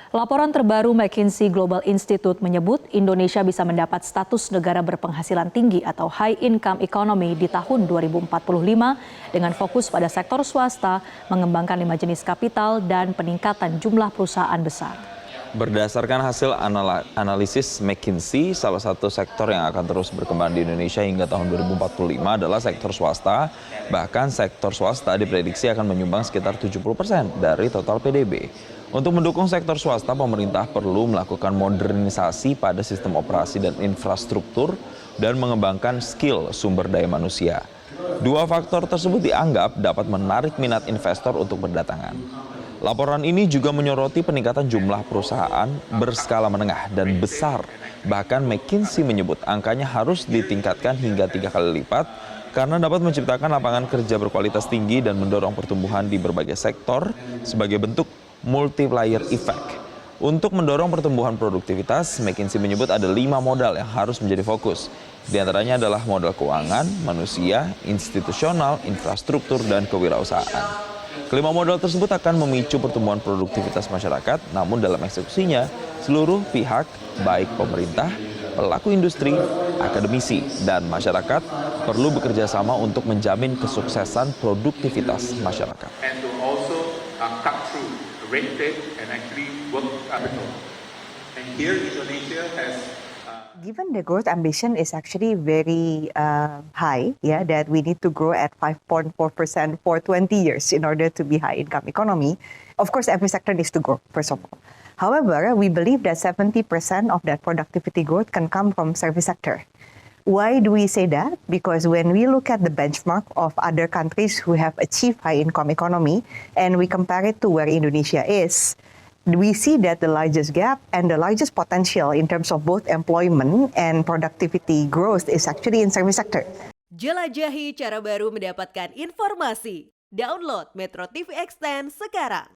Laporan terbaru McKinsey Global Institute menyebut Indonesia bisa mendapat status negara berpenghasilan tinggi atau high income economy di tahun 2045 dengan fokus pada sektor swasta, mengembangkan 5 jenis kapital, dan peningkatan jumlah perusahaan besar. Berdasarkan hasil analisis McKinsey, salah satu sektor yang akan terus berkembang di Indonesia hingga tahun 2045 adalah sektor swasta. Bahkan sektor swasta diprediksi akan menyumbang sekitar 70% dari total PDB. Untuk mendukung sektor swasta, pemerintah perlu melakukan modernisasi pada sistem operasi dan infrastruktur dan mengembangkan skill sumber daya manusia. Dua faktor tersebut dianggap dapat menarik minat investor untuk berdatangan. Laporan ini juga menyoroti peningkatan jumlah perusahaan berskala menengah dan besar. Bahkan McKinsey menyebut angkanya harus ditingkatkan hingga 3 kali lipat karena dapat menciptakan lapangan kerja berkualitas tinggi dan mendorong pertumbuhan di berbagai sektor sebagai bentuk multiplier effect. Untuk mendorong pertumbuhan produktivitas, McKinsey menyebut ada 5 modal yang harus menjadi fokus. Di antaranya adalah modal keuangan, manusia, institusional, infrastruktur, dan kewirausahaan. Kelima modal tersebut akan memicu pertumbuhan produktivitas masyarakat, namun dalam eksekusinya, seluruh pihak, baik pemerintah, pelaku industri, akademisi, dan masyarakat perlu bekerja sama untuk menjamin kesuksesan produktivitas masyarakat. Given the growth ambition is actually very high, that we need to grow at 5.4% for 20 years in order to be high-income economy. Of course, every sector needs to grow, first of all. However, we believe that 70% of that productivity growth can come from service sector. Why do we say that? Because when we look at the benchmark of other countries who have achieved high-income economy and we compare it to where Indonesia is, we see that the largest gap and the largest potential in terms of both employment and productivity growth is actually in service sector. Jelajahi cara baru mendapatkan informasi. Download Metro TV Extend sekarang.